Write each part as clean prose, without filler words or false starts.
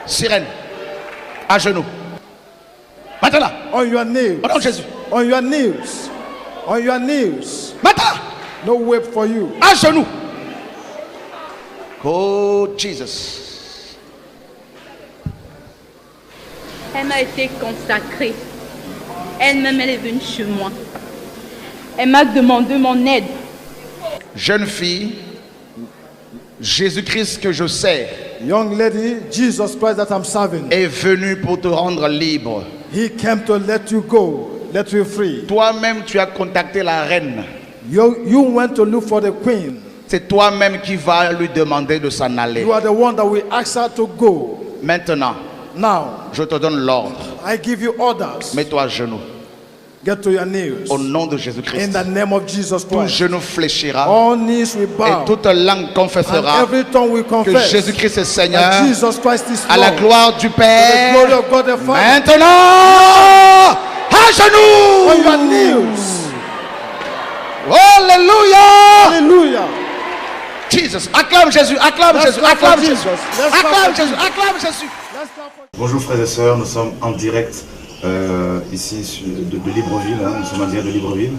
Sirène, à genoux. Maintenant. On your knees. Au nom de Jésus. On your knees. On your knees. Maintenant. No whip for you. À genoux. Oh Jesus. Elle m'a été consacrée. Elle-même, elle est venue chez moi. Elle m'a demandé mon aide. Jeune fille, Jésus-Christ que je sers, young lady, Jesus Christ that I'm serving, est venu pour te rendre libre. He came to let you go, let you free. Toi-même, tu as contacté la reine. You went to look for the queen. C'est toi-même qui vas lui demander de s'en aller. You are the one that will ask her to go. Maintenant, now, je te donne l'ordre. I give you orders. Mets-toi à genoux. Get to your knees. Au nom de Jésus-Christ. In the name of Jesus Christ. Tout genou fléchira. All knees will bow. Et toute langue confessera and every tongue will confess que Jésus-Christ est Seigneur. Jesus Christ is Lord. À la gloire du Père. To the glory of God the Father. Maintenant, à genoux. On your knees. Alléluia. Alléluia. Jesus. Acclame Jésus. Acclame Jésus. Acclame Jésus. Acclame Jésus. Acclame Jésus. Bonjour frères et sœurs, nous sommes en direct ici de Libreville, hein, nous sommes en direct de Libreville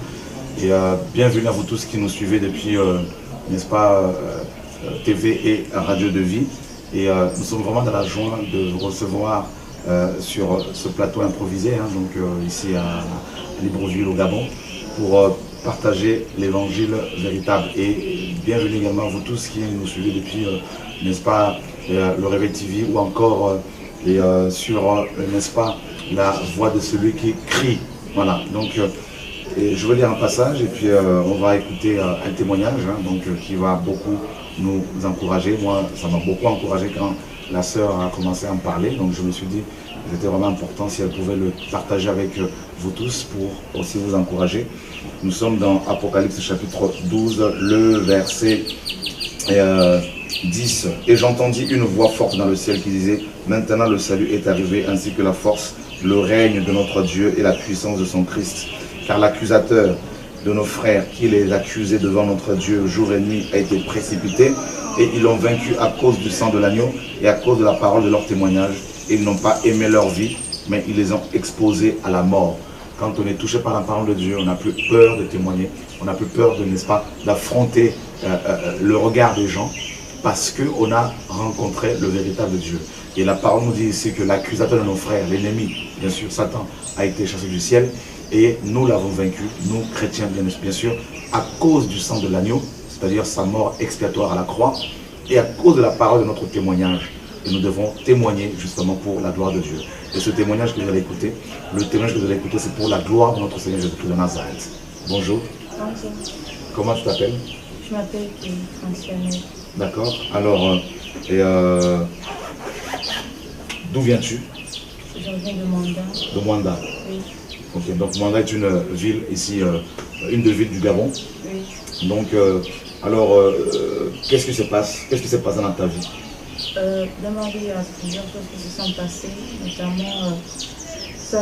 et bienvenue à vous tous qui nous suivez depuis, n'est-ce pas, TV et Radio de Vie et nous sommes vraiment dans la joie de vous recevoir sur ce plateau improvisé, hein, donc ici à Libreville au Gabon pour partager l'évangile véritable et bienvenue également à vous tous qui nous suivez depuis, n'est-ce pas, le Réveil TV ou encore et sur, n'est-ce pas, la voix de celui qui crie. Voilà, donc et je vais lire un passage et puis on va écouter un témoignage, hein, donc, qui va beaucoup nous encourager. Moi, ça m'a beaucoup encouragé quand la sœur a commencé à me parler, donc je me suis dit que c'était vraiment important si elle pouvait le partager avec vous tous pour aussi vous encourager. Nous sommes dans Apocalypse chapitre 12, le verset 10. Et j'entendis une voix forte dans le ciel qui disait: maintenant le salut est arrivé, ainsi que la force, le règne de notre Dieu et la puissance de son Christ. Car l'accusateur de nos frères qui les accusait devant notre Dieu jour et nuit a été précipité, et ils l'ont vaincu à cause du sang de l'agneau et à cause de la parole de leur témoignage. Et ils n'ont pas aimé leur vie, mais ils les ont exposés à la mort. Quand on est touché par la parole de Dieu, on n'a plus peur de témoigner, on n'a plus peur de, n'est-ce pas, d'affronter le regard des gens, parce qu'on a rencontré le véritable Dieu. Et la parole nous dit ici que l'accusateur de nos frères, l'ennemi, bien sûr, Satan, a été chassé du ciel, et nous l'avons vaincu, nous chrétiens bien sûr, à cause du sang de l'agneau, c'est-à-dire sa mort expiatoire à la croix, et à cause de la parole de notre témoignage. Et nous devons témoigner justement pour la gloire de Dieu. Et ce témoignage que vous allez écouter, le témoignage que vous allez écouter, c'est pour la gloire de notre Seigneur Jésus-Christ de Nazareth. Bonjour. Bonjour. Comment tu t'appelles? Je m'appelle Franciane. D'accord. Alors, d'où viens-tu? Je viens de Mwanda. De Mwanda. Oui. Ok, donc Mwanda est une ville ici, une des villes du Gabon. Oui. Donc, qu'est-ce qui se passe? Qu'est-ce qui s'est passé dans ta vie? Dans ma vie, il y a plusieurs choses qui se sont passées, notamment ça,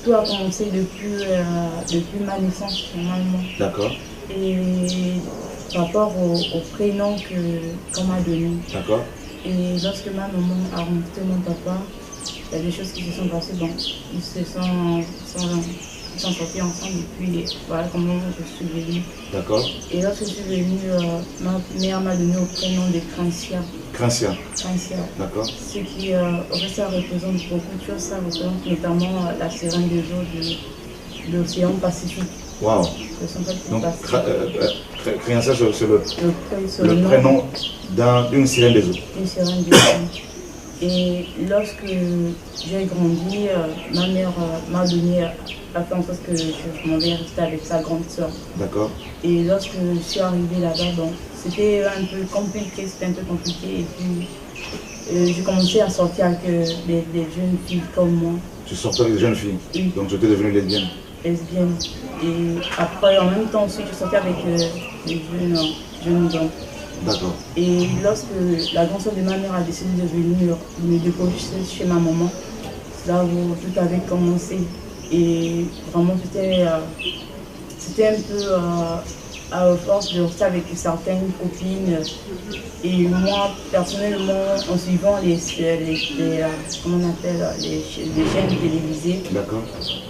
tout a commencé depuis ma naissance normalement. D'accord. Et par rapport au prénom qu'on m'a donné. D'accord. Et lorsque ma maman a rencontré mon papa, il y a des choses qui se sont passées. Bon, ils sont sortis ensemble et puis voilà comment je suis venue. D'accord. Et lorsque je suis venue, ma mère m'a donné au prénom de Crancia. Crancia. Crancia. D'accord. Ce qui, ça représente beaucoup de choses. Ça représente notamment la sirène des eaux de l'océan Pacifique. Waouh. Donc, Crancia, c'est le prénom d'une sirène des eaux. Une sirène des eaux. Et lorsque j'ai grandi, ma mère m'a donné a fait en sorte que je m'en vais rester avec sa grande soeur. D'accord. Et lorsque je suis arrivée là-bas, bon, c'était un peu compliqué, et puis j'ai commencé à sortir avec des jeunes filles comme moi. Tu sortais avec des jeunes filles? Oui. Donc tu étais devenue lesbienne? Lesbienne. Et après, en même temps aussi, je sortais avec des jeunes hommes. D'accord. Et lorsque la grande soeur de ma mère a décidé de venir me déposer chez ma maman, c'est là où tout avait commencé. Et vraiment, c'était un peu à force de rester avec certaines copines. Et moi, personnellement, en suivant comment on appelle, les chaînes télévisées,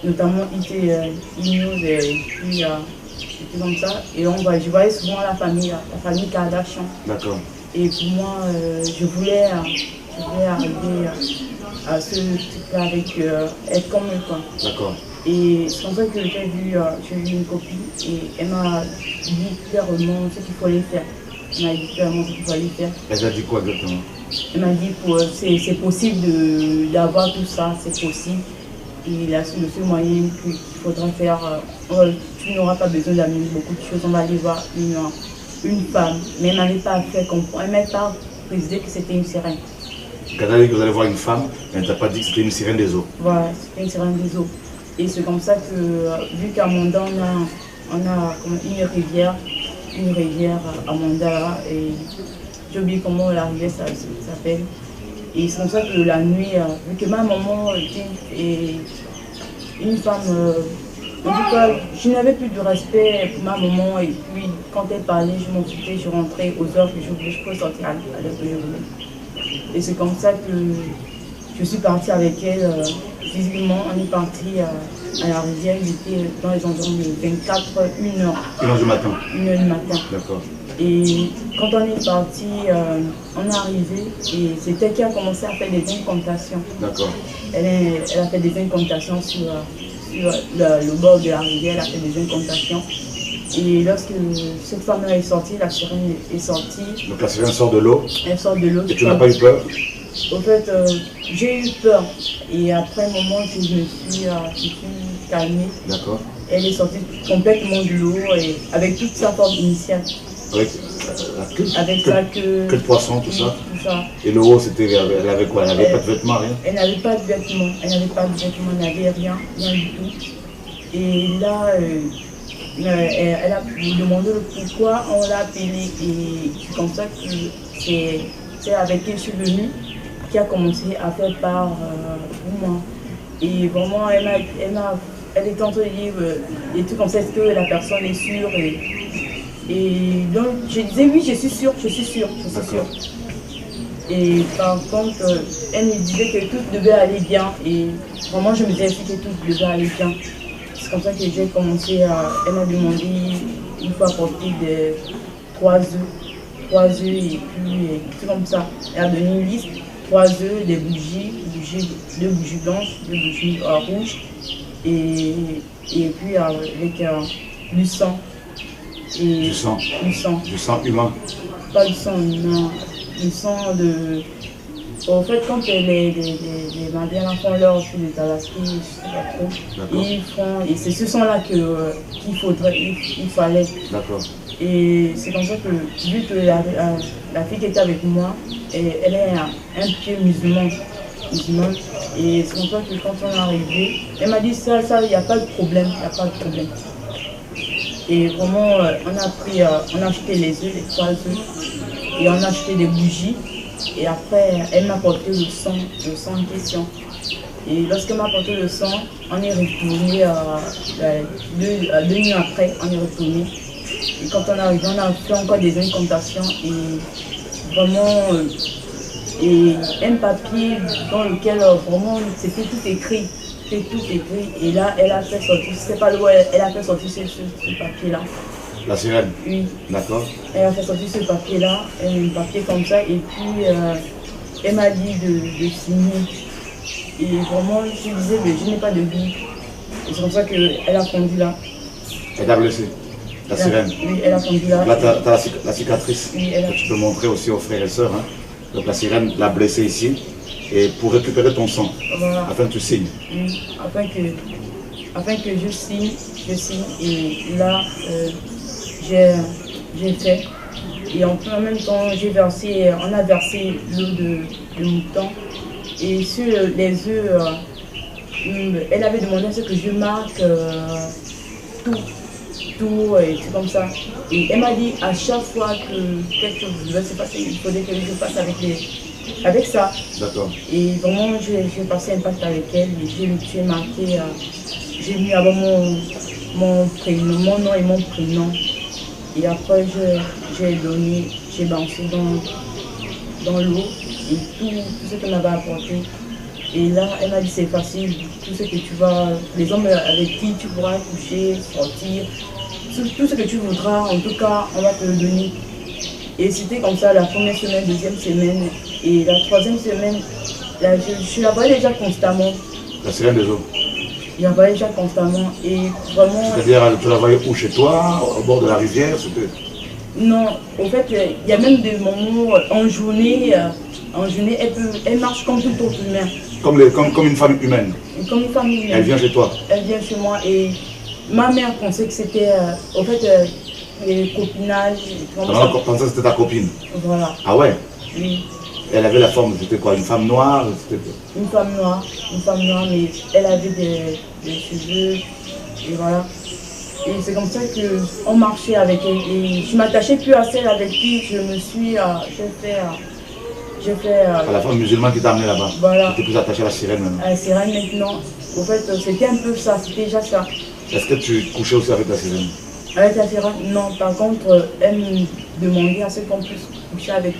notamment IT News et puis comme ça, et je voyais souvent la famille Kardashian. D'accord. Et pour moi, je voulais arriver à ce truc-là avec être comme eux, quoi. D'accord. Et c'est comme ça que j'ai vu une copine et elle m'a dit clairement ce qu'il fallait faire. Elle m'a dit clairement ce qu'il fallait faire. Elle a dit quoi exactement? Elle m'a dit c'est possible d'avoir tout ça, c'est possible. Et là, c'est le seul moyen qu'il faudra faire. Tu n'auras pas besoin d'amener beaucoup de choses. On va aller voir une femme. Mais elle n'avait pas fait comprendre. Elle ne m'a pas précisé que c'était une sirène. Quand elle a dit que vous allez voir une femme, elle ne t'a pas dit que c'était une sirène des eaux. Voilà, c'était une sirène des eaux. Et c'est comme ça que, vu qu'à Manda, on a une rivière à Manda, et j'ai oublié comment la rivière s'appelle. Et c'est comme ça que la nuit, vu que ma maman était une femme, en tout cas, je n'avais plus de respect pour ma maman, et puis quand elle parlait, je m'en foutais, je rentrais aux heures que je voulais, je pouvais sortir à l'heure que je voulais. Et c'est comme ça que je suis partie avec elle. Physiquement, on est parti à la rivière, j'étais dans les environs de 24, 1 heure. 1 heure du matin? 1 heure du matin. D'accord. Et quand on est parti, on est arrivé et c'est elle qui a commencé à faire des incantations. D'accord. Elle a fait des incantations sur le bord de la rivière, elle a fait des incantations. Et lorsque cette femme-là est sortie, la sirène est sortie. Donc la sirène sort de l'eau? Elle sort de l'eau. Et tu n'as pas eu peur? Au fait, j'ai eu peur. Et après un moment, je me suis calmée. D'accord. Elle est sortie complètement de l'eau et avec toute sa forme initiale. Avec sa queue. Que de poisson, tout ça? Tout ça. Et le haut, elle avait quoi? Elle n'avait pas de vêtements, rien? Elle n'avait pas de vêtements. Elle n'avait rien du tout. Et là, elle a demandé pourquoi on l'a appelée. Et c'est comme ça que c'est avec elle que je suis venue qui a commencé à faire part pour moi. Et vraiment, elle était en train de dire des trucs comme ça, est-ce que la personne est sûre? Et donc, je disais oui, je suis sûre. Et par contre, elle me disait que tout devait aller bien. Et vraiment, je me disais que tout devait aller bien. C'est comme ça que j'ai commencé elle m'a demandé, il faut apporter 3 œufs. 3 œufs et puis tout comme ça. Elle a donné une liste, 3 œufs, des bougies, 2 bougies blanches, 2 bougies rouges et puis avec du sang. Et du sang? Du sang. Du sang humain? Pas du sang humain, du sang de... En fait, quand les Mandiens font leur chose de Tabaski, je ne sais pas trop, ils font, et c'est ce sang-là qu'il fallait. D'accord. Et c'est comme ça que, vu que la fille qui était avec moi, elle est un pied musulman. Et c'est comme ça que quand on est arrivé, elle m'a dit ça, il n'y a pas de problème, Et vraiment, on a acheté les œufs, les 3 œufs, et on a acheté des bougies. Et après, elle m'a apporté le sang en question. Et lorsqu'elle m'a apporté le sang, on est retourné, 2 nuits après, on est retourné. Et quand on est arrivé, on a fait encore des incantations et vraiment, et un papier dans lequel vraiment c'était tout écrit. Et là, elle a fait sortir, je ne sais pas où elle a fait sortir ce papier-là. La sirène? Oui. D'accord. Elle a fait sortir ce papier-là, un papier comme ça, et puis elle m'a dit de signer. Et vraiment, je disais, mais je n'ai pas de vie. Et c'est comme ça qu'elle a fondu là. Elle t'a blessé? La sirène? Oui, elle a fondu là. Là, tu as la cicatrice. Oui, que tu peux montrer aussi aux frères et sœurs. Hein. Donc la sirène l'a blessé ici. Et pour récupérer ton sang, voilà. Afin que tu signes. Oui, afin que afin que je signe, et là, j'ai fait. Et en même temps, on a versé l'eau de mouton. Et sur les œufs, elle avait demandé à ce que je marque tout, et c'est comme ça. Et elle m'a dit à chaque fois que quelque chose devait se passer, il fallait que je passe avec ça. D'accord. Et vraiment, j'ai passé un pacte avec elle, et j'ai marqué, j'ai mis avant mon prénom, mon nom et mon prénom. Et après, j'ai balancé dans l'eau et tout ce qu'elle m'avait apporté. Et là, elle m'a dit c'est facile, tout ce que tu vas, les hommes avec qui tu pourras coucher, sortir, tout ce que tu voudras, en tout cas, on va te le donner. Et c'était comme ça la première semaine, deuxième semaine, et la troisième semaine, là, je la voyais déjà constamment. La sirène des eaux. Je la voyais déjà constamment, et vraiment... C'est-à-dire, tu la voyais où, chez toi, au bord de la rivière? Non, en fait, il y a même des moments en journée, elle marche comme tout autre humain. Comme une femme humaine. Comme une femme humaine. Elle vient chez toi. Elle vient chez moi, et ma mère pensait que c'était, en fait, les copinages. Comme ça, c'était ta copine. Voilà. Ah ouais? Oui. Elle avait la forme, c'était quoi? Une femme noire? Une femme noire, mais elle avait des cheveux, et voilà. Et c'est comme ça qu'on marchait avec elle. Et je m'attachais plus à celle avec qui je me suis, j'ai fait à la femme musulmane qui t'a amené là-bas. Voilà. Tu étais plus attaché à la sirène maintenant. À la sirène maintenant. En fait, c'était un peu ça, c'était déjà ça. Est-ce que tu couchais aussi avec la sirène? Avec la sirène, non. Par contre, elle me demandait à ce qu'on puisse coucher avec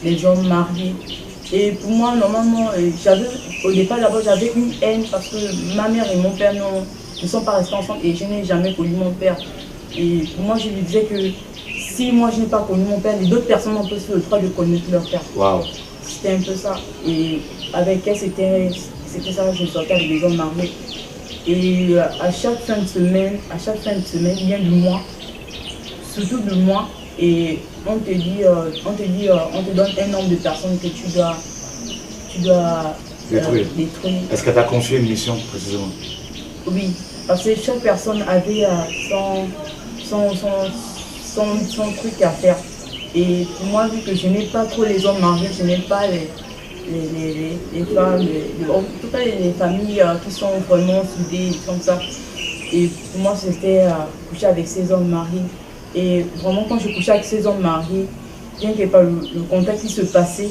les hommes mariés. Et pour moi, normalement, au départ, d'abord, j'avais une haine parce que ma mère et mon père ne sont pas restés ensemble et je n'ai jamais connu mon père. Et pour moi, je lui disais que si moi je n'ai pas connu mon père, les autres personnes ont plus le droit de connaître leur père. Wow. C'était un peu ça. Et avec elle, c'était ça, je sortais avec des hommes mariés. Et à chaque fin de semaine, bien du mois, surtout du mois, et on te donne un nombre de personnes que tu dois détruire. Est-ce qu'elle t'a confié une mission précisément? Oui, parce que chaque personne avait son truc à faire. Et pour moi, vu que je n'ai pas trop les hommes mariés, je n'ai pas les femmes, en tout cas les familles qui sont vraiment soudées, comme ça. Et pour moi, c'était coucher avec ces hommes mariés. Et vraiment, quand je couchais avec ces hommes mariés, bien qu'il n'y ait pas le contact qui se passait,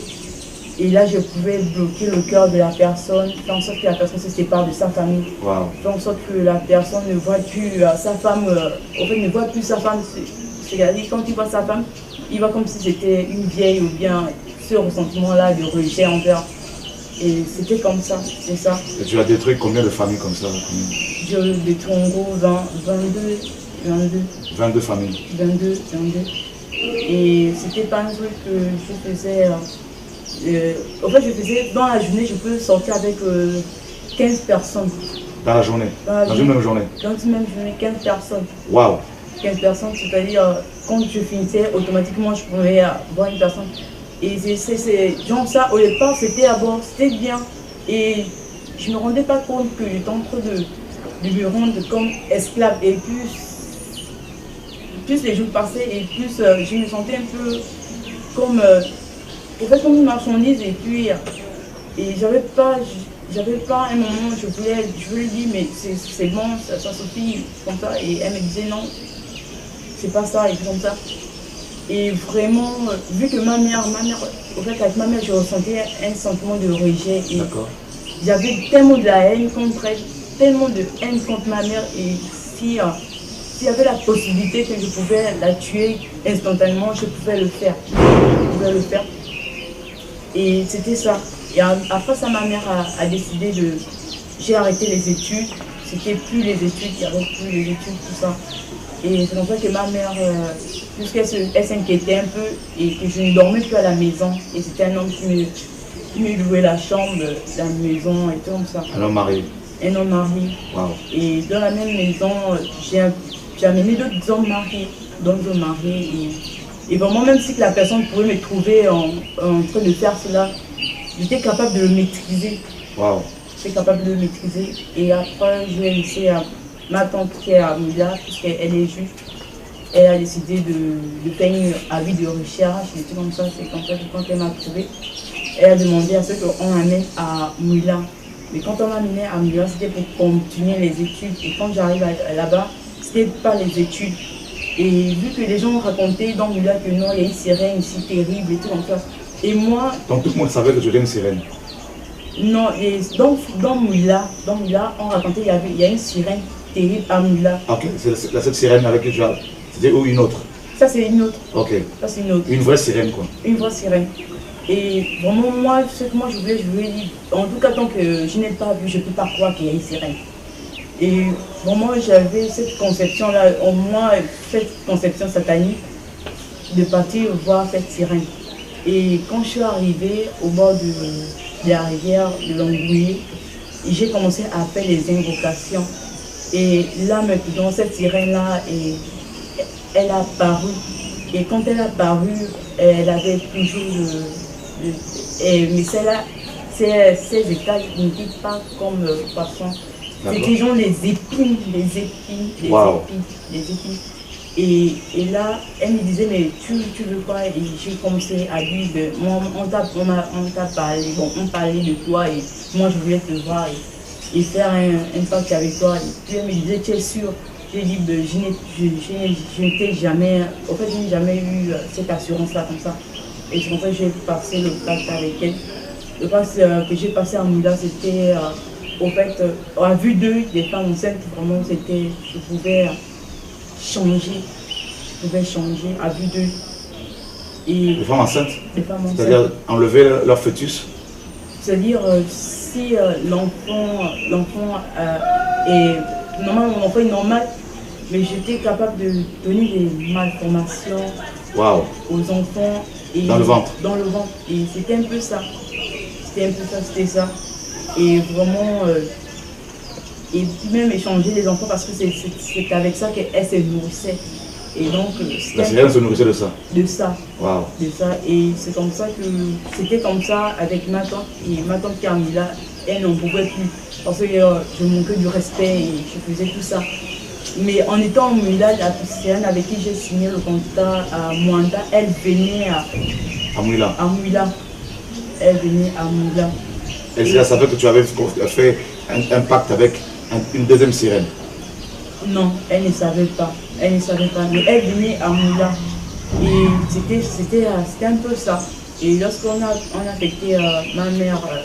et là, je pouvais bloquer le cœur de la personne, faire en sorte que la personne se sépare de sa famille. Wow. Faire en sorte que la personne ne voit plus sa femme, ne voit plus sa femme. C'est-à-dire, quand il voit sa femme, il voit comme si c'était une vieille ou bien ce ressentiment-là de rejet envers. Et c'était comme ça, c'est ça. Et tu as détruit combien de familles comme ça? Je détruis en gros 22 familles. 22. Et c'était pas un truc que je faisais. En fait, je faisais dans la journée, je peux sortir avec 15 personnes. Dans la journée? Dans une même journée? Dans une même journée, 15 personnes. Waouh! 15 personnes, c'est-à-dire quand je finissais, automatiquement je pouvais voir une personne. Et c'est genre ça, au départ, c'était bien. Et je ne me rendais pas compte que j'étais en train de me rendre comme esclave. Et plus les jours passaient, et plus je me sentais un peu comme, comme une marchandise. Et j'avais pas un moment, je voulais dire, mais c'est bon, ça suffit, comme ça. Et elle me disait non, c'est pas ça, et comme ça. Et vraiment, vu que ma mère, au fait, avec ma mère, je ressentais un sentiment de rejet. Et j'avais tellement de la haine contre elle, tellement de haine contre ma mère. Et s'il y avait la possibilité que je pouvais la tuer instantanément, je pouvais le faire. Et c'était ça. Et après ça, ma mère a décidé de... J'ai arrêté les études. C'était plus les études, il n'y avait plus les études, tout ça. Et c'est comme ça que ma mère, puisqu'elle s'inquiétait un peu et que je ne dormais plus à la maison. Et c'était un homme qui me louait la chambre, la maison et tout comme ça. Un homme marié? Un homme marié. Wow. Et dans la même maison, j'ai amené d'autres hommes mariés. Et vraiment, même si la personne pouvait me trouver en train de faire cela, j'étais capable de le maîtriser. Wow. j'étais capable de le maîtriser. Et après, je l'ai laissé à ma tante qui est à Moula, puisqu'elle est juge. Elle a décidé de faire un avis de recherche, et tout comme ça. C'est comme ça que quand elle m'a trouvé, elle a demandé à ce qu'on m'amène à Moula. Mais quand on m'a amené à Moula, c'était pour continuer les études. Et quand j'arrive là-bas, c'était pas les études. Et vu que les gens racontaient dans Moula que non, il y a une sirène ici terrible et tout comme ça. Et moi... Donc tout le monde savait que tu étais une sirène? Non, et dans Moula, on racontait qu'il y a une sirène terrible à Moula. Ok, c'est cette sirène avec qui tu as... C'était ou une autre? Ça c'est une autre. Ok. Ça c'est une autre. Une vraie sirène quoi? Une vraie sirène. Et vraiment moi, ce que moi je voulais dire, en tout cas tant que je n'ai pas vu, je ne peux pas croire qu'il y a une sirène. Et vraiment j'avais cette conception-là, au moins cette conception satanique, de partir voir cette sirène. Et quand je suis arrivée au bord de la rivière de l'Angouillé, j'ai commencé à faire les invocations. Et là maintenant, cette sirène-là, elle a apparu. Et quand elle a apparu, elle avait toujours mais celle-là, ses écailles n'étaient pas comme le poisson. C'était genre les épines. Et là, elle me disait, mais tu veux quoi? Et j'ai commencé à dire, on t'a parlé, bon, on parlait de toi et moi je voulais te voir et faire un pacte avec toi. Et puis elle me disait, tu es sûr? J'ai dit, je n'étais jamais, en fait, je n'ai jamais eu cette assurance-là comme ça. Et c'est pour ça que j'ai passé le pacte avec elle. Le pacte que j'ai passé à Moula, c'était, au fait, à vue d'eux, des femmes enceintes, vraiment, c'était, je pouvais changer à vue d'eux. Les femmes enceintes? Les femmes enceintes. C'est-à-dire enlever leur fœtus? C'est-à-dire, si l'enfant est normalement, mon enfant est normal, mais j'étais capable de donner des malformations aux enfants. Et dans le ventre? Dans le ventre. Et c'était un peu ça. C'était ça. Et vraiment, et même échanger les enfants parce que c'est avec ça qu'elle se nourrissait. Et donc, la sirène se nourrissait de ça? De ça. Wow. De ça. Et c'est comme ça que c'était comme ça avec ma tante. Et ma tante Carmila, elle n'en pouvait plus. Parce que je manquais du respect et je faisais tout ça. Mais en étant en Moula, la sirène avec qui j'ai signé le contrat à Mwanda, elle venait à Moula. Elle venait à Moula. Elle savait que tu avais fait un pacte avec une deuxième sirène? Non, elle ne savait pas. Mais elle venait à Moula. Et c'était un peu ça. Et lorsqu'on a affecté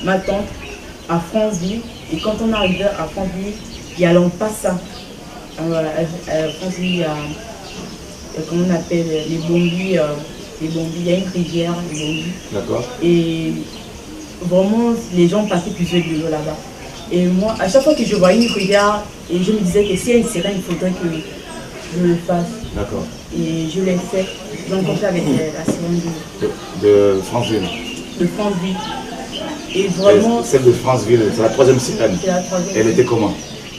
ma tante à Franceville, et quand on arrivait à Franceville, il y a l'Ampassa. Franceville, il y a, comment on appelle, les Bombis, il y a une rivière, les Bombis. D'accord. Et vraiment, les gens passaient plusieurs de l'eau là-bas. Et moi, à chaque fois que je voyais une rivière, et je me disais que s'il y a une sirène, il faudrait que je le fasse. D'accord. Et je l'ai fait. J'ai rencontré avec la sirène de Franceville. De Franceville. Et vraiment... Celle de Franceville, c'est la troisième sirène. C'est la troisième. Elle était comment?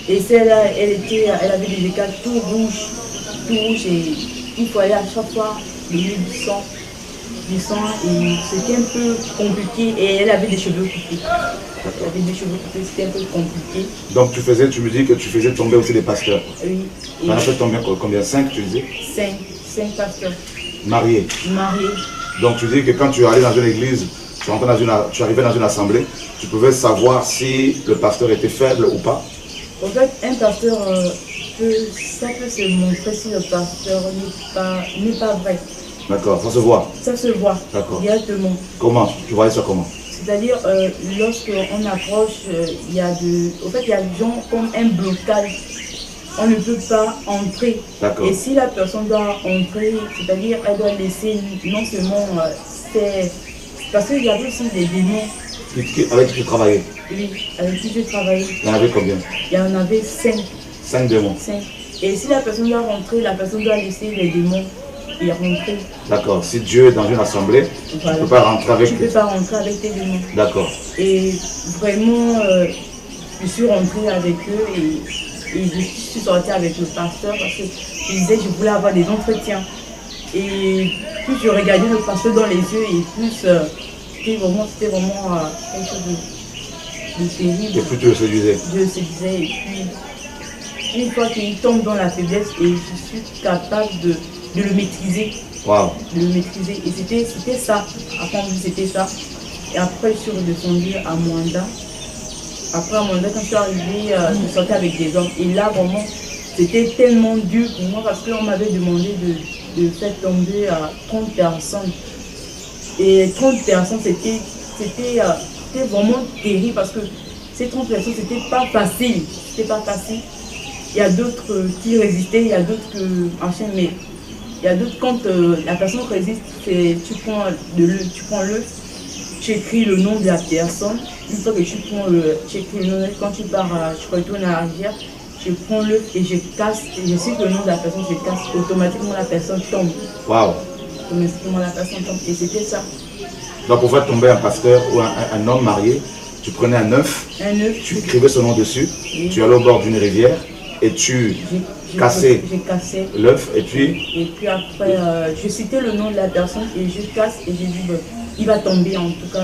Et celle-là, elle avait des écailles tout rouges, et il faut aller à chaque fois donner du sang, et c'était un peu compliqué, et elle avait des cheveux coupés. C'était un peu compliqué. Donc tu me dis que tu faisais tomber aussi des pasteurs? Oui. Tu en as fait tomber combien? 5 tu disais? 5 pasteurs. Mariés? Mariés. Donc tu dis que quand tu allais dans une église, tu arrivais dans une assemblée, tu pouvais savoir si le pasteur était faible ou pas? En fait, un pasteur, ça peut se montrer si le pasteur n'est pas vrai. D'accord, ça se voit? Ça se voit, directement. Comment? Tu voyais ça comment? C'est-à-dire, lorsqu'on approche, il y a des gens comme un blocage. On ne peut pas entrer. D'accord. Et si la personne doit entrer, c'est-à-dire, elle doit laisser non seulement... parce qu'il y avait aussi des démons. Avec qui tu travaillais? Oui, avec qui je travaillais. Il y en avait combien? Il y en avait 5. 5 démons? 5. Et si la personne doit rentrer, la personne doit laisser les démons et rentrer. D'accord. Si Dieu est dans une assemblée, voilà. Tu ne peux pas rentrer avec eux. Tu ne peux pas rentrer avec tes démons. D'accord. Et vraiment, je suis rentrée avec eux et je suis sortie avec le pasteur parce que je disais que je voulais avoir des entretiens. Et plus je regardais le pasteur dans les yeux et plus c'était vraiment quelque chose terrible. Et puis tu le séduisais. Je le séduisais et puis une fois qu'il tombe dans la faiblesse et je suis capable de le maîtriser. Wow. De le maîtriser. Et c'était ça. Après c'était ça. Et après je suis redescendue à Mwanda. Après à Mwanda, quand je suis arrivée, je sortais avec des hommes. Et là vraiment, c'était tellement dur pour moi parce qu'on m'avait demandé de faire tomber 30 personnes. Et 30 personnes, c'était vraiment terrible parce que ces 30 personnes, c'était pas facile. C'était pas facile. Il y a d'autres qui résistaient, il y a d'autres qui enchaînent, mais il y a d'autres quand la personne résiste, tu prends le, tu écris le nom de la personne. Une fois que tu écris le nom, quand tu pars, tu retournes à Alger, je prends le et je casse, et je sais que le nom de la personne, je casse, automatiquement la personne tombe. Waouh. Automatiquement la personne tombe. Et c'était ça. Donc pour faire tomber un pasteur ou un homme marié, tu prenais un œuf, tu écrivais son nom dessus, tu allais au bord d'une rivière et tu cassais l'œuf et puis après, je citais le nom de la personne et je casse et j'ai dit, il va tomber en tout cas.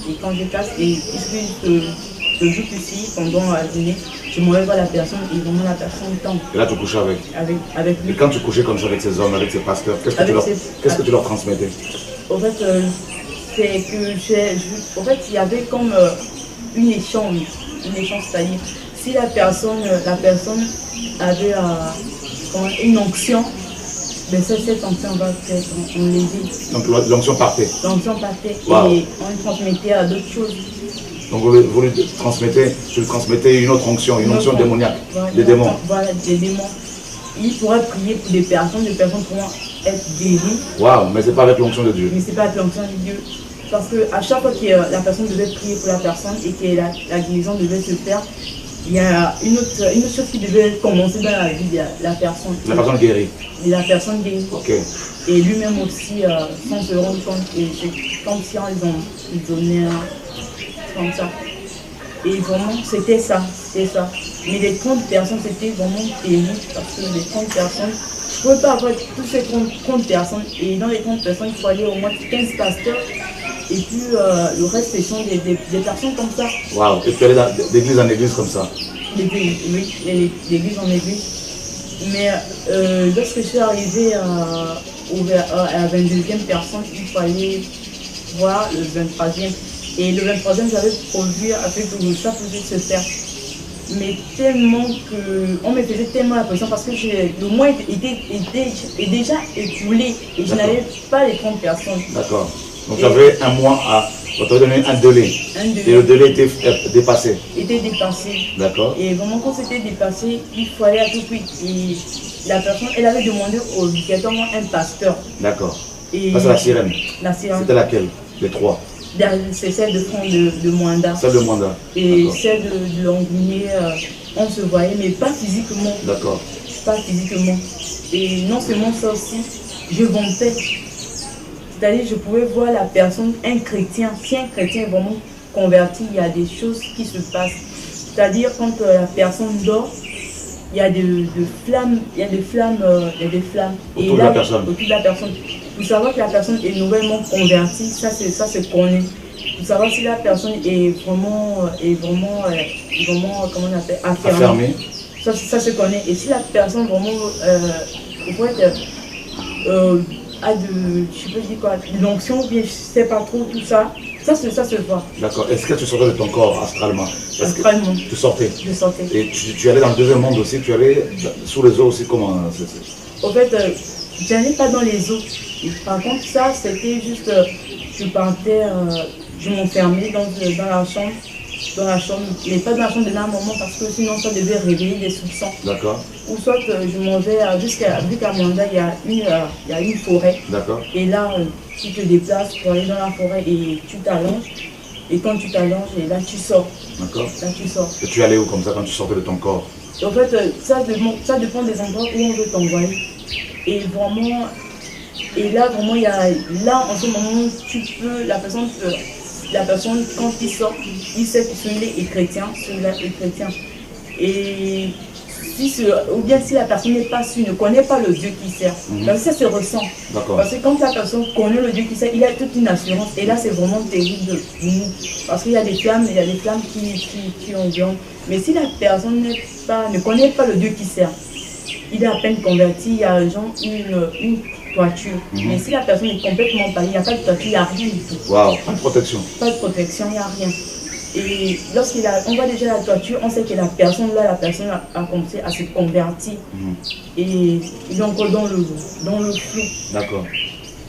Et quand je casse, et puisque je joue ici pendant la journée, je me lève à la personne et vraiment la personne tombe. Et là tu couchais avec lui. Et quand tu couchais comme ça avec ces hommes, avec ces pasteurs, qu'est-ce que tu leur transmettais? En fait, c'est que en fait, il y avait comme une échange, c'est-à-dire si la personne avait une onction, ben cette onction va être enlevée. Donc l'onction partait. L'onction partait Wow. Et on transmettait à d'autres choses. Donc vous lui transmettez une autre onction, une onction démoniaque, des démons. Voilà, des démons. Il pourrait prier pour des personnes pourront être guéries. Waouh, mais c'est pas avec l'onction de Dieu. Mais c'est pas avec l'onction de Dieu. Parce qu'à chaque fois que la personne devait prier pour la personne et que la guérison devait se faire, il y a une autre chose qui devait commencer dans la vie de la personne. La personne guérie. Et la personne guérie. Ok. Et lui-même aussi, sans se rendre compte, et c'est comme si ils donnaient comme ça. Et vraiment, c'était ça. Mais les 30 personnes, c'était vraiment terrible parce que les 30 personnes, je ne pouvais pas avoir tous ces 30 personnes. Et dans les 30 personnes, il fallait au moins 15 pasteurs. Et puis le reste, ce sont des personnes comme ça. Waouh, et tu allais d'église en église comme ça? Oui, d'église en église. Mais lorsque je suis arrivée à la 22e personne, il fallait voir le 23e. Et le 23e, j'avais produit avec que ça pouvait se faire. Mais tellement on me faisait tellement la pression parce que le mois était déjà écoulé et je n'avais pas les 30 personnes. D'accord. Donc tu avais un mois on t'avait donné un délai. Et le délai était dépassé. D'accord. Et vraiment quand c'était dépassé, il fallait à tout prix. Et la personne, elle avait demandé obligatoirement un pasteur. D'accord. Ça c'est la sirène. C'était laquelle? Les trois? C'est celle de Mwanda. Celle de Mwanda. Et celle de Longunier, on se voyait, mais pas physiquement. D'accord. Pas physiquement. Et non seulement ça aussi, je vantais. C'est-à-dire, je pouvais voir la personne, un chrétien, si un chrétien est vraiment converti, il y a des choses qui se passent. C'est-à-dire, quand la personne dort, il y a des flammes, autour de la personne. Pour savoir que la personne est nouvellement convertie, ça se connaît. Pour savoir si la personne est vraiment comment on appelle, affermée. Ça se connaît. Et si la personne vraiment a je sais pas dire quoi, l'onction, bien je sais pas trop tout ça, ça se voit. D'accord. Est-ce que tu sortais de ton corps astralement? Astralement. Tu sortais? Je sortais. Et tu allais dans le deuxième monde aussi, tu allais sous les eaux aussi, comment? En fait, je n'allais pas dans les eaux. Par contre, ça, c'était juste, je partais, je m'enfermais dans la chambre, mais pas dans la chambre de la maman parce que sinon ça devait réveiller des soupçons. D'accord. Ou soit je m'en vais jusqu'à Mwanda, il y a une forêt. D'accord. Et là, tu te déplaces pour aller dans la forêt et tu t'allonges. Et quand tu t'allonges, et là tu sors. D'accord. Là tu sors. Et tu allais où comme ça quand tu sortais de ton corps? En fait, ça dépend des endroits où on veut t'envoyer. Et vraiment, il y a, là en ce moment, tu peux, la personne quand il sort, il sait que celui-là est chrétien, celui-là est chrétien. Et ou bien si la personne n'est pas sûre, ne connaît pas le Dieu qui sert. Parce que ça se ressent. Parce que quand la personne connaît le Dieu qui sert, il a toute une assurance. Et là, c'est vraiment terrible pour nous. Parce qu'il y a des flammes, qui ont viande. Mais si la personne ne connaît pas le Dieu qui sert, il est à peine converti, il y a genre une toiture. Mais si la personne est complètement parée, il n'y a pas de toiture, il n'y a rien du tout. Waouh, pas de protection. Pas de protection, il n'y a rien. Et lorsqu'on voit déjà la toiture, on sait que la personne a commencé à se convertir. Et il est encore dans le flou. D'accord.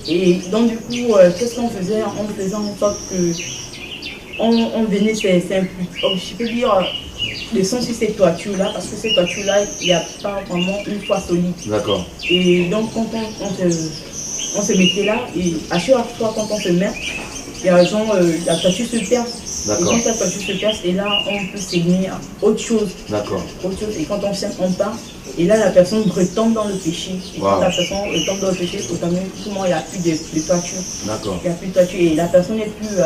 Et donc du coup, qu'est-ce qu'on faisait? On faisait en sorte que on venait je peux dire, descendre sur ces toitures-là, parce que ces toitures-là, il n'y a pas vraiment une foi solide. D'accord. Et donc quand on se mettait là, et à chaque fois quand on se met, il y a genre, la toiture se perce. Et quand la toiture se perce, et là, on peut s'aimer à autre chose. D'accord. Autre chose. Et quand on s'aime, on part. Et là, la personne retombe dans le péché. Et quand la personne retombe dans le péché, automatiquement, il n'y a plus de toiture. D'accord. Il n'y a plus de toiture. Et la personne n'est plus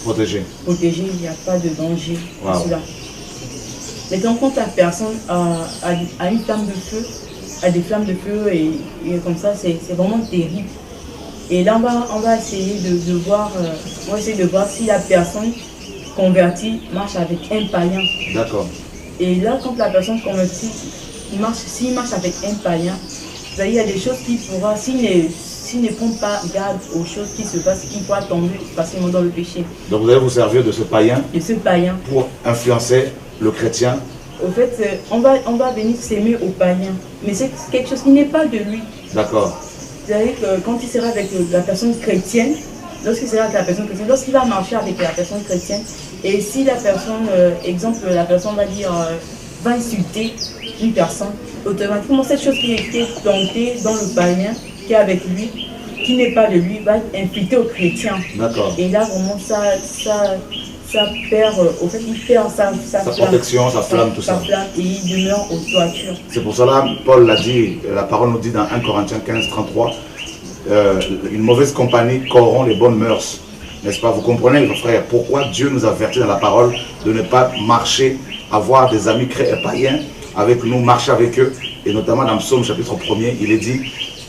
protégée. Protégée, il n'y a pas de danger. Cela. Maintenant, quand la personne a une flamme de feu, a des flammes de feu, et comme ça, c'est vraiment terrible. Et là, on va essayer de voir si la personne convertie marche avec un païen. D'accord. Et là, quand la personne convertie s'il marche avec un païen, il y a des choses qu'il pourra, s'il ne prend pas garde aux choses qui se passent, il pourra tomber facilement dans le péché. Donc vous allez vous servir de ce païen, pour influencer le chrétien. Au fait, on va venir s'aimer au païen, mais c'est quelque chose qui n'est pas de lui. D'accord. C'est-à-dire que quand il sera avec la personne chrétienne, lorsqu'il va marcher avec la personne chrétienne, et si la personne, la personne va dire, va insulter une personne, automatiquement cette chose qui a été tentée dans le païen, qui est avec lui, qui n'est pas de lui, va être infiltrée au chrétien. D'accord. Et là, vraiment, ça perd, au fait, il perd sa protection, sa flamme, tout ça. Et il demeure aux toitures. C'est pour cela, Paul l'a dit, la parole nous dit dans 1 Corinthiens 15, 33, une mauvaise compagnie corrompt les bonnes mœurs. N'est-ce pas? Vous comprenez, mes frères, pourquoi Dieu nous avertit dans la parole de ne pas marcher, avoir des amis païens avec nous, marcher avec eux. Et notamment dans Psaume chapitre 1er, il est dit,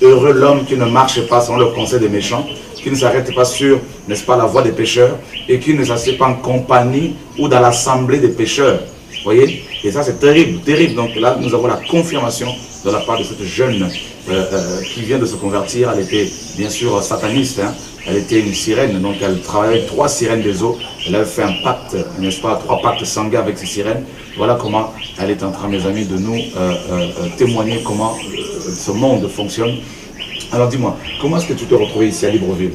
heureux l'homme qui ne marche pas selon le conseil des méchants, qui ne s'arrête pas sur, n'est-ce pas, la voie des pécheurs, et qui ne s'assied pas en compagnie ou dans l'assemblée des pécheurs. Vous voyez? Et ça, c'est terrible, terrible. Donc là, nous avons la confirmation de la part de cette jeune qui vient de se convertir. Elle était bien sûr sataniste, hein. Elle était une sirène, donc elle travaillait avec 3 sirènes des eaux. Elle avait fait un pacte, n'est-ce pas, 3 pactes sanguins avec ces sirènes. Voilà comment elle est en train, mes amis, de nous témoigner comment ce monde fonctionne. Alors dis-moi, comment est-ce que tu te retrouvais ici à Libreville?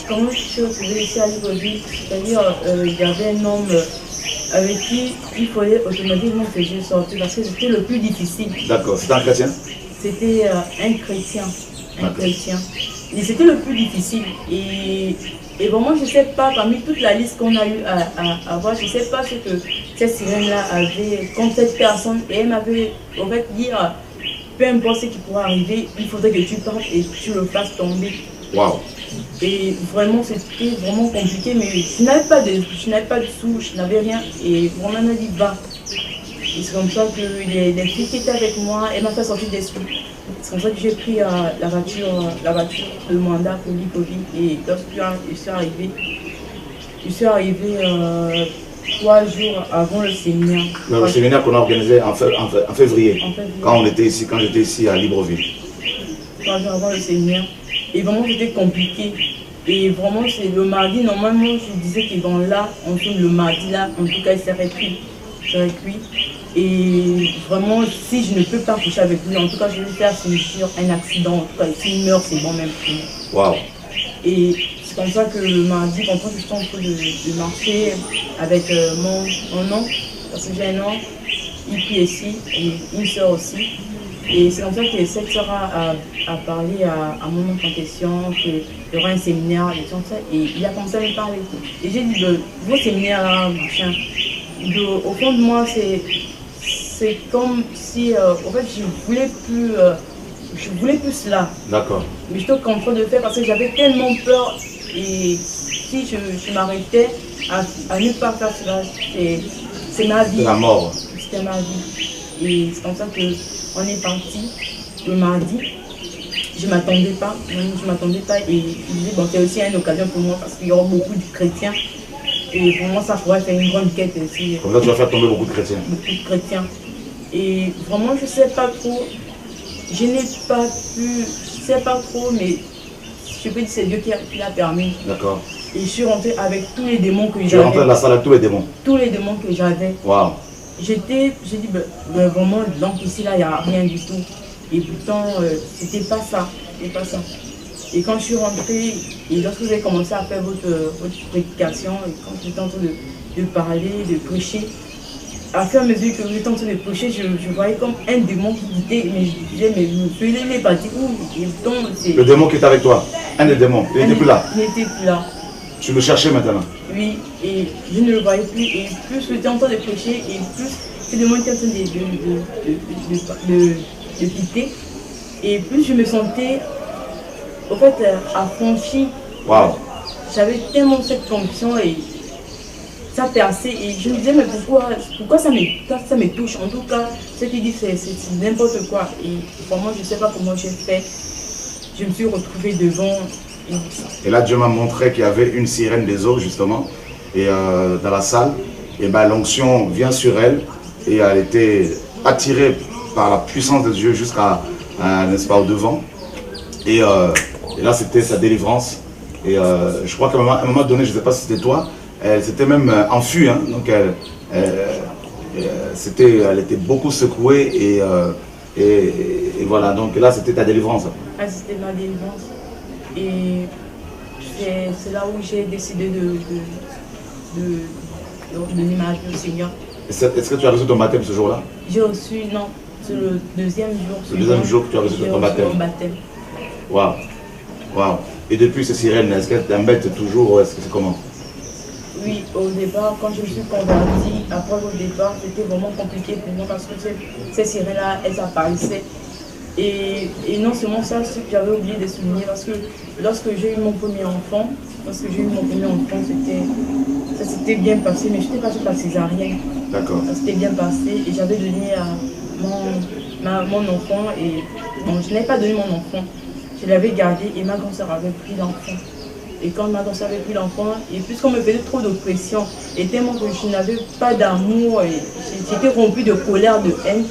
Comment je suis retrouvée ici à Libreville? C'est-à-dire, il y avait un homme avec qui il fallait automatiquement que je sorte parce que c'était le plus difficile. D'accord, c'était un chrétien? C'était un chrétien. Un chrétien. Et c'était le plus difficile. Et vraiment, je ne sais pas, parmi toute la liste qu'on a eu à voir, je ne sais pas ce que cette sirène-là avait contre cette personne. Et elle m'avait en fait dit, peu importe ce qui pourra arriver, il faudrait que tu partes et que tu le fasses tomber. Waouh! Et vraiment, c'était vraiment compliqué, mais je n'avais pas de sous, je n'avais rien. Et vraiment, elle m'a dit, va. Et c'est comme ça que les filles qui étaient avec moi, elle m'a fait sortir des sous. C'est comme ça que j'ai pris la voiture de mandat pour Libreville. Et lorsque je suis arrivé 3 jours avant le séminaire. Le séminaire qu'on a organisé en février, quand j'étais ici à Libreville. 3 jours avant le séminaire. Et vraiment, c'était compliqué. Et vraiment, c'est le mardi, normalement, je disais qu'ils vont là, le mardi là, en tout cas, il serait cuit. Et vraiment, si je ne peux pas coucher avec lui, en tout cas, je vais faire sur un accident. En tout cas, s'il meurt, c'est bon même pour moi. Wow. Et c'est comme ça que le mardi, quand je suis en train de marcher avec mon oncle, parce que j'ai un oncle, il prie ici, et une soeur aussi. Et c'est comme ça que cette soeur a parlé à mon oncle en question, qu'il y aura un séminaire, et tout ça. Et il a commencé à me parler. Et j'ai dit, vos séminaires là, machin, au fond de moi, c'est comme si, en fait, je voulais plus cela. D'accord. Mais j'étais contraint de faire parce que j'avais tellement peur. Et si je m'arrêtais à ne pas faire cela, c'est ma vie. C'est la mort. C'était ma vie. Et c'est comme ça qu'on est parti le mardi. Je ne m'attendais pas, et je disais, bon, c'est aussi une occasion pour moi parce qu'il y aura beaucoup de chrétiens. Et pour moi, ça pourrait faire une grande quête aussi. Comme ça, tu vas faire tomber beaucoup de chrétiens. Beaucoup de chrétiens. Et vraiment, je ne sais pas trop, je n'ai pas pu, je ne sais pas trop, mais je peux dire que c'est Dieu qui l'a permis. D'accord. Et je suis rentrée avec tous les démons que j'avais. Tu es rentrée dans la salle avec tous les démons? Tous les démons que j'avais. Waouh. J'ai dit, vraiment, donc ici, là, il n'y a rien du tout. Et pourtant, c'était pas ça. Et quand je suis rentrée, et lorsque vous avez commencé à faire votre prédication, et quand j'étais en train de parler, de prêcher, à fur et à mesure que vous étiez en train de prêcher, je voyais comme un démon qui quittait, mais je disais, mais monsieur, il est parti où? Le démon qui était avec toi, un des démons, il n'était plus là? Il n'était plus là. Tu le cherchais maintenant? Oui, et je ne le voyais plus, et plus j'étais en train de prêcher, et plus ce démon était en train de quitter, et plus je me sentais au fait affranchie. Wow. J'avais tellement cette conviction et ça perçait, et je me disais mais pourquoi ça me touche? En tout cas, ce qui dit c'est n'importe quoi, et vraiment je ne sais pas comment j'ai fait. Je me suis retrouvée devant. Et là Dieu m'a montré qu'il y avait une sirène des eaux justement, et dans la salle, et ben l'onction vient sur elle, et elle était attirée par la puissance de Dieu jusqu'à, n'est-ce pas, au devant. Et là, c'était sa délivrance. Et je crois qu'à un moment donné, je ne sais pas si c'était toi, elle s'était même enfuie. Hein, donc, elle était beaucoup secouée. Et voilà, donc là, c'était ta délivrance. Ah, c'était ma délivrance. Et c'est là où j'ai décidé de donner ma vie au Seigneur. Est-ce que tu as reçu ton baptême ce jour-là? J'ai reçu, non. C'est le deuxième jour. Le deuxième jour que tu as reçu ton baptême. Waouh. Waouh. Et depuis ces sirènes, est-ce qu'elles t'embêtent toujours? Est-ce que c'est comment? Oui, au départ, quand je me suis convertie, après au départ, c'était vraiment compliqué pour moi parce que ces sirènes-là, elles apparaissaient. Et non seulement ça, ce que j'avais oublié de souligner, parce que lorsque j'ai eu mon premier enfant, ça s'était bien passé, mais je n'étais pas sur la césarienne. D'accord. Ça s'était bien passé et j'avais donné à mon enfant, et bon, je n'avais pas donné mon enfant, je l'avais gardé et ma grand-sœur avait pris l'enfant. Et quand ma grand-sœur avait pris l'enfant, et puisqu'on me faisait trop d'oppression, et tellement que je n'avais pas d'amour, j'étais rompue de colère, de haine,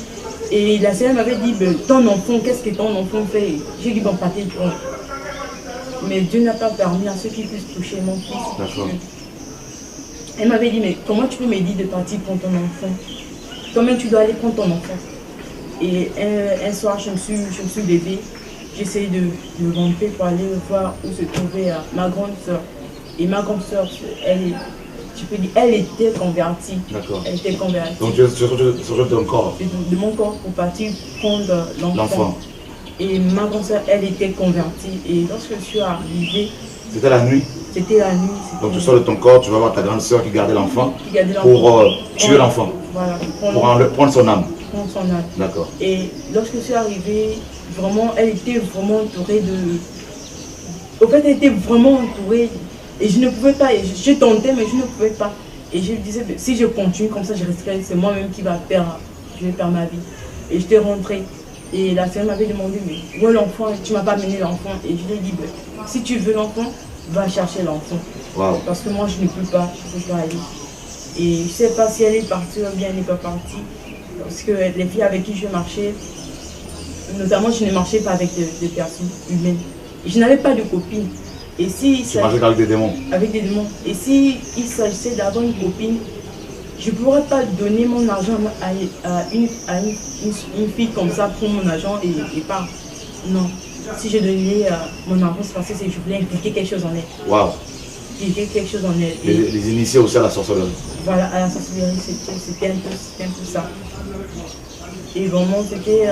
et la sœur m'avait dit, ton enfant, qu'est-ce que ton enfant fait? J'ai dit, bon, partez de toi. Mais Dieu n'a pas permis à ceux qui puissent toucher mon fils. D'accord. Elle m'avait dit, mais comment tu peux me dire de partir prendre ton enfant? Comment tu dois aller prendre ton enfant? Et un soir, je me suis levée, j'ai essayé de rentrer pour aller voir où se trouvait ma grande soeur. Et ma grande soeur, elle était convertie. D'accord. Elle était convertie. Donc tu es sorti de ton corps? De mon corps pour partir prendre l'enfant. Et ma grande soeur, elle était convertie. Et lorsque je suis arrivée... C'était la nuit? C'était la nuit. Donc tu sors de ton corps, tu vas voir ta grande soeur qui gardait l'enfant pour tuer l'enfant. Voilà. Pour prendre son âme. Prendre son âme. D'accord. Et lorsque je suis arrivée, vraiment, elle était vraiment entourée de... Au fait, elle était vraiment entourée. Et je ne pouvais pas, je tentais, mais je ne pouvais pas. Et je me disais, si je continue comme ça, je resterai, c'est moi-même qui va perdre, je vais perdre ma vie. Et j'étais rentrée. Et la sœur m'avait demandé, mais où est l'enfant? Tu ne m'as pas amené l'enfant. Et je lui ai dit, si tu veux l'enfant, va chercher l'enfant. Wow. Parce que moi, je ne peux pas aller. Et je ne sais pas si elle est partie ou bien elle n'est pas partie. Parce que les filles avec qui je marchais, notamment, je ne marchais pas avec des personnes humaines. Et je n'avais pas de copine. Et si tu marchais avec des démons? Avec des démons. Et si il s'agissait d'avoir une copine, je ne pourrais pas donner mon argent à une fille comme ça pour mon argent et pas. Non. Si je donnais mon argent, c'est parce que je voulais impliquer quelque chose en elle. Waouh. Impliquer quelque chose en elle. Les initiés aussi à la sorcellerie. Voilà, à la sorcellerie, c'était un peu ça. Et vraiment, c'était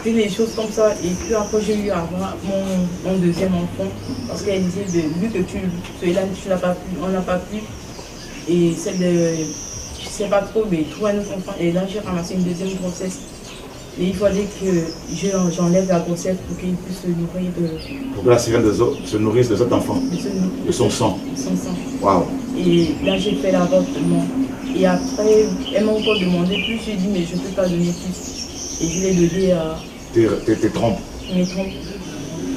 des choses comme ça. Et puis après, j'ai eu à avoir mon deuxième enfant. Parce qu'elle disait, vu que celui-là, tu n'as pas pu, on n'a pas pu. Et celle de, je ne sais pas trop, mais trouver un autre enfant. Et là, j'ai ramassé une deuxième grossesse. Et il fallait que j'enlève la grossesse pour qu'il puisse se nourrir de... Pour que la sirène des eaux se nourrisse de cet enfant, de son sang. Son sang. Waouh. Et là, j'ai fait l'avortement. Et après, elle m'a encore demandé plus. J'ai dit, mais je ne peux pas donner plus. Et je l'ai donné à tes trompes. mes trompes.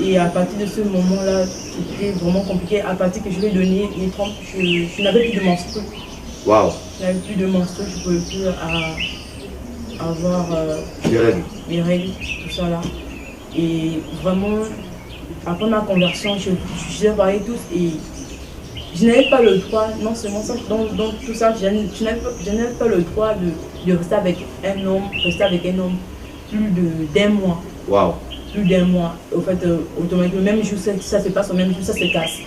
Et à partir de ce moment-là, c'était vraiment compliqué. À partir que je lui ai donné mes trompes, je n'avais plus de menstrues. Waouh. Je n'avais plus de menstrues, je ne pouvais plus avoir Des règles. mes règles, tout ça là. Et vraiment, après ma conversion, je parlé tous et je n'avais pas le droit, non seulement ça, dans tout ça, je n'avais pas le droit de rester avec un homme, plus d'un mois. Waouh. Plus d'un mois. Au fait, automatiquement, même jour, ça se passe au même jour, ça se casse.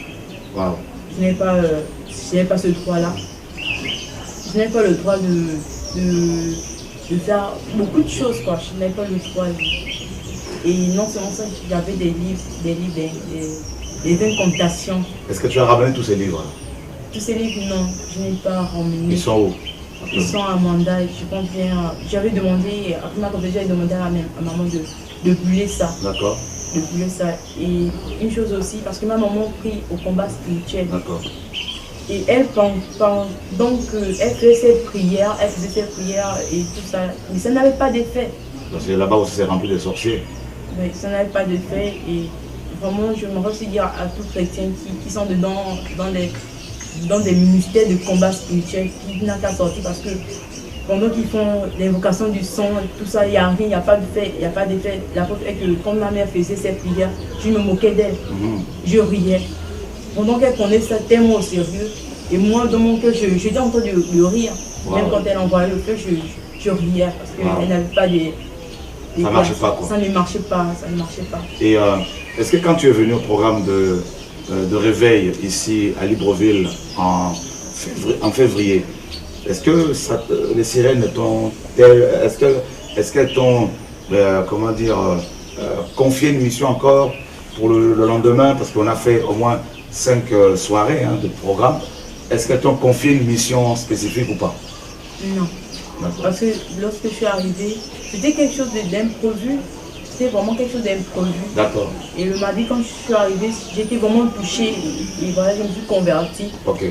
Waouh. Je n'avais pas ce droit-là. Je n'avais pas le droit de faire beaucoup de choses, quoi. Je n'avais pas le droit. Et non seulement ça, j'avais des livres, des incantations. Est-ce que tu as ramené tous ces livres? Tous ces livres, non, je n'ai pas ramené. Ils sont où? Ils sont à Manda. Je pense bien. J'avais demandé, après ma conférence, j'avais demandé à maman de brûler ça. D'accord. De brûler ça. Et une chose aussi, parce que ma maman prie au combat spirituel. D'accord. Et elle, donc, elle faisait ses prières, et tout ça. Mais ça n'avait pas d'effet. Parce que là-bas aussi c'est rempli de sorciers. Mais ça n'avait pas d'effet. Et vraiment, je me aussi dire à tous les chrétiens qui sont dedans, dans des ministères de combat spirituel, qui n'ont qu'à sortir parce que pendant qu'ils font l'invocation du sang, tout ça, il n'y a rien, il n'y a pas d'effet. La preuve est que quand ma mère faisait ses prières, je me moquais d'elle. Je riais. Pendant qu'elle prenait ça tellement au sérieux, et moi, dans mon cœur, j'étais en train de rire. Wow. Même quand elle envoyait le feu, je riais parce qu'elle n'avait pas des ça ne marchait pas, quoi. Ça ne marchait pas. Et est-ce que quand tu es venu au programme de réveil ici à Libreville en février, est-ce que les sirènes t'ont... Est-ce qu'elles t'ont, confié une mission encore pour le lendemain? Parce qu'on a fait au moins 5 soirées de programme. Est-ce qu'elles t'ont confié une mission spécifique ou pas? Non. Parce que lorsque je suis arrivée, c'était quelque chose d'imprévu. C'était vraiment quelque chose d'imprévu. D'accord. Et le mardi, quand je suis arrivée, j'étais vraiment touchée. Et voilà, je me suis convertie. Ok.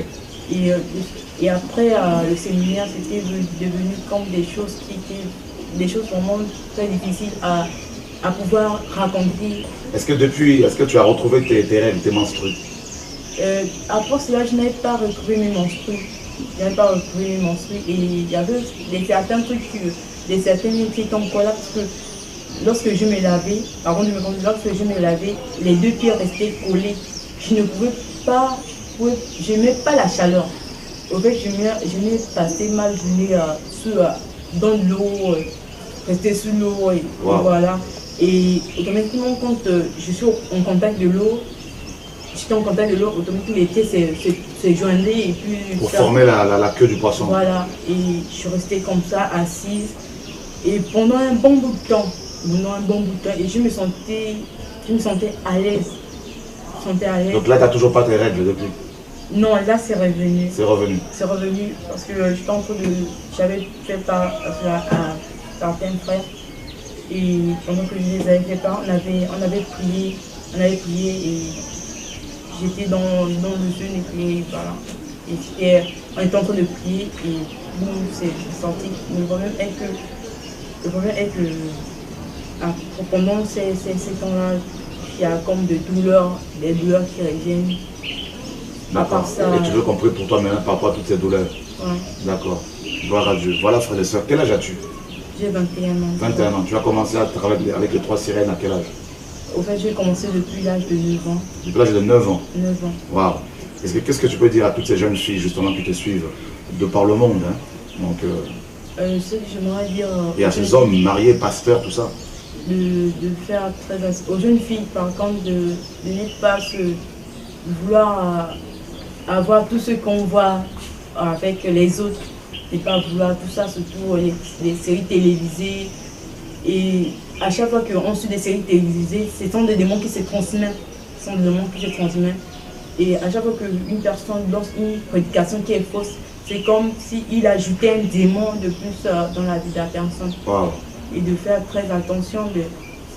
Et après, le séminaire, c'était devenu comme des choses qui étaient des choses vraiment très difficiles à pouvoir raconter. Est-ce que tu as retrouvé tes règles, tes menstrues? Après cela, je n'avais pas retrouvé mes menstrues. Et il y avait certains trucs, des certaines qui étaient encore là parce que lorsque je me lavais, avant de me rendre, lorsque je me lavais, les deux pieds restaient collés. Je ne pouvais pas, je n'aimais pas la chaleur. Au fait, je m'ai passé ma journée dans l'eau, rester sous l'eau, et voilà. Et automatiquement, quand je suis en contact de l'eau, automatiquement les pieds se joignaient et puis... Pour former la queue du poisson. Voilà, et je suis restée comme ça, assise. Et pendant un bon bout de temps, et je me sentais à l'aise. Donc là, tu n'as toujours pas tes règles depuis? Non, là c'est revenu. C'est revenu. C'est revenu parce que j'étais en train de... J'avais fait part à certains frères. Et pendant que je les avais fait part, on avait prié et j'étais dans le jeûne et puis voilà. Et on était en train de prier et boum, c'est sorti. Le problème est que pendant ces temps-là, il y a comme des douleurs qui reviennent. D'accord. Et tu veux qu'on prie pour toi maintenant par rapport à toutes ces douleurs? Oui. D'accord. Gloire à Dieu. Voilà, frères et sœurs. Quel âge as-tu? J'ai 21 ans. 21 ans. Tu as commencé à travailler avec les 3 sirènes à quel âge? Au fait, j'ai commencé depuis l'âge de 9 ans. Depuis l'âge de 9 ans? 9 ans. Waouh. Qu'est-ce que tu peux dire à toutes ces jeunes filles justement qui te suivent de par le monde, hein? Donc, ce que j'aimerais dire... et à ces hommes mariés, pasteurs, tout ça? De faire très... Aux jeunes filles, par contre, de ne pas vouloir avoir tout ce qu'on voit avec les autres. Et pas vouloir tout ça, surtout les séries télévisées. Et à chaque fois qu'on suit des séries télévisées, ce sont des démons qui se transmettent. Et à chaque fois qu'une personne lance une prédication qui est fausse, c'est comme s'il ajoutait un démon de plus dans la vie de la personne. Wow. Et de faire très attention,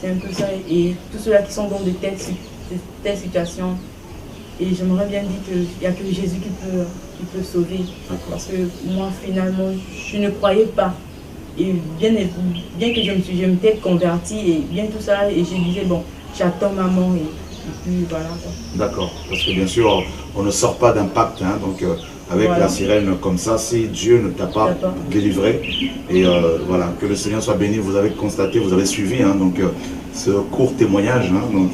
c'est un peu ça. Et tous ceux-là qui sont dans de telles situations, Et j'aimerais bien dire qu'il n'y a que Jésus qui peut sauver. Parce que moi, finalement, je ne croyais pas. Et bien que je m'étais convertie et bien tout ça, et je disais, bon, j'attends maman et puis voilà. D'accord, parce que bien sûr, on ne sort pas d'un pacte, hein, donc avec la sirène comme ça, si Dieu ne t'a pas délivré, et voilà, que le Seigneur soit béni, vous avez constaté, vous avez suivi, hein, donc ce court témoignage, hein, donc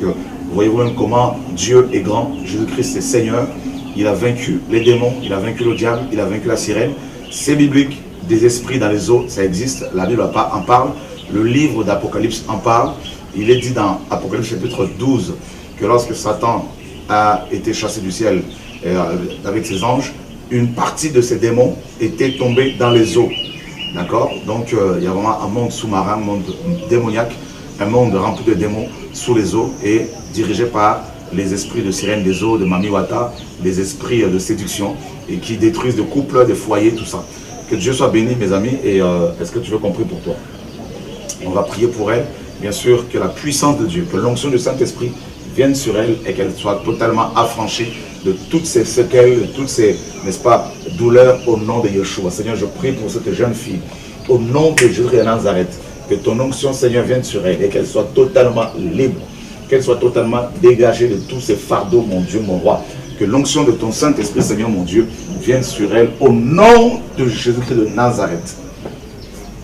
voyez-vous même comment Dieu est grand, Jésus-Christ est Seigneur, il a vaincu les démons, il a vaincu le diable, il a vaincu la sirène, c'est biblique, des esprits dans les eaux, ça existe, la Bible en parle, le livre d'Apocalypse en parle, il est dit dans Apocalypse chapitre 12, que lorsque Satan a été chassé du ciel avec ses anges, une partie de ces démons était tombée dans les eaux. D'accord? Donc il y a vraiment un monde sous-marin, un monde démoniaque, un monde rempli de démons sous les eaux et dirigé par les esprits de sirène des eaux, de Mamiwata, les esprits de séduction et qui détruisent des couples, des foyers, tout ça. Que Dieu soit béni, mes amis, et est-ce que tu veux compris pour toi? On va prier pour elle, bien sûr, que la puissance de Dieu, que l'onction du Saint-Esprit vienne sur elle et qu'elle soit totalement affranchie de toutes ces séquelles, de toutes ces, n'est-ce pas, douleurs au nom de Yeshua. Seigneur, je prie pour cette jeune fille, au nom de Jésus de Nazareth, que ton onction, Seigneur, vienne sur elle et qu'elle soit totalement libre, qu'elle soit totalement dégagée de tous ces fardeaux, mon Dieu, mon roi. Que l'onction de ton Saint-Esprit, Seigneur, mon Dieu, vienne sur elle au nom de Jésus-Christ de Nazareth.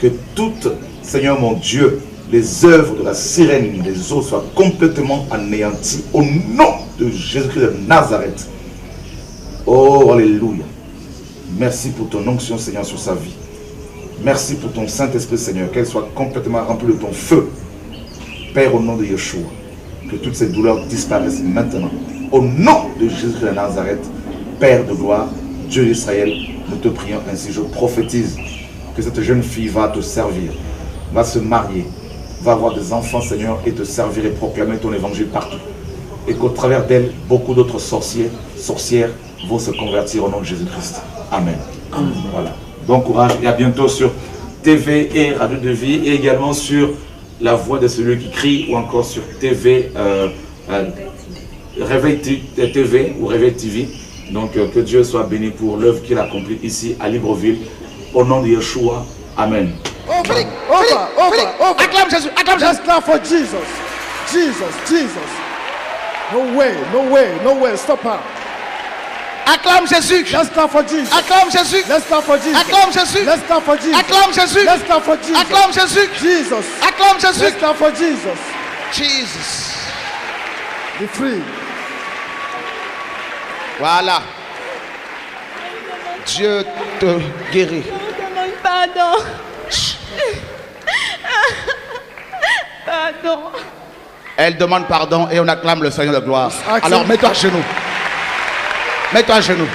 Que toutes, Seigneur, mon Dieu, les œuvres de la sirène des eaux soient complètement anéanties au nom de Jésus-Christ de Nazareth. Oh, alléluia. Merci pour ton onction, Seigneur, sur sa vie. Merci pour ton Saint-Esprit, Seigneur, qu'elle soit complètement remplie de ton feu. Père, au nom de Yeshua, que toutes ces douleurs disparaissent maintenant. Au nom de Jésus-Christ de Nazareth, Père de gloire, Dieu d'Israël, nous te prions ainsi. Je prophétise que cette jeune fille va te servir, va se marier, va avoir des enfants, Seigneur, et te servir et proclamer ton évangile partout. Et qu'au travers d'elle, beaucoup d'autres sorcières vont se convertir au nom de Jésus-Christ. Amen. Voilà. Bon courage et à bientôt sur TV et Radio de Vie et également sur La Voix de celui qui crie ou encore sur TV, Réveil TV ou Réveil TV. Donc que Dieu soit béni pour l'œuvre qu'il accomplit ici à Libreville. Au nom de Yeshua. Amen. Oh, Félix, acclame Jésus, acclame Jésus. Let's clap for Jesus. Jesus. No way. Stop her. Acclame Jésus. Let's clap for Jesus. Acclame Jésus. Let's clap for Jesus. Acclame Jésus. Let's clap for Jesus. Acclame Jésus. Let's clap for Jesus. Acclame Jésus. Jesus. Acclame Jésus. Let's clap for Jesus. Jesus. Be free. Voilà. Dieu te guérit. Pardon. Pardon. Elle demande pardon et on acclame le Seigneur de gloire. Acclame. Alors mets-toi à genoux. Mets-toi à genoux.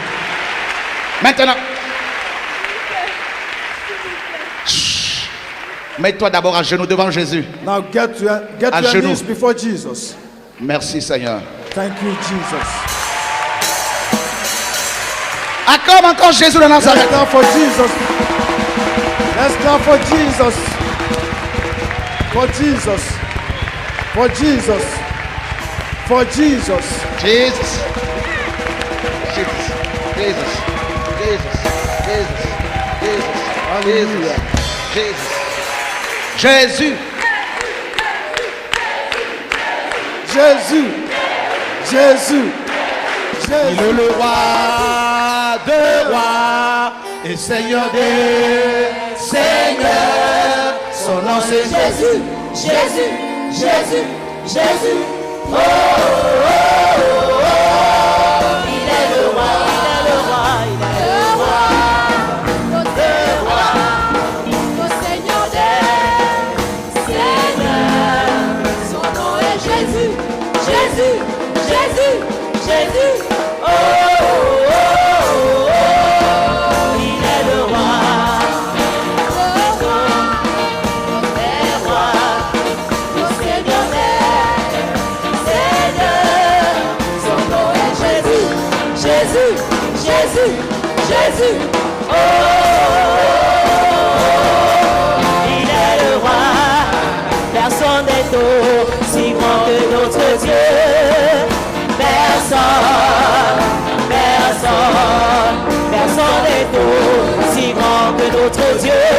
Maintenant. Chut. Mets-toi d'abord à genoux devant Jésus. Now get to your genoux. knees before Jesus. Merci Seigneur. Thank you, Jesus. Acclame encore Jésus de Let's Nazareth. clap for Jesus. Let's clap for Jesus. For Jesus. For Jesus. For Jesus. Jesus. Jesus. Hallelujah. Jésus. Jésus. Il est le roi de rois et Seigneur des seigneurs. Son nom c'est Jésus. Jésus. Oh, il est le roi, notre roi, au Seigneur des seigneurs. Son nom est Jésus. Oh, il est le roi, notre roi, au Seigneur des seigneurs. Son nom est Jésus. Oh, il est le roi. Personne n'est aussi grand que notre Dieu. Personne. que notre Dieu.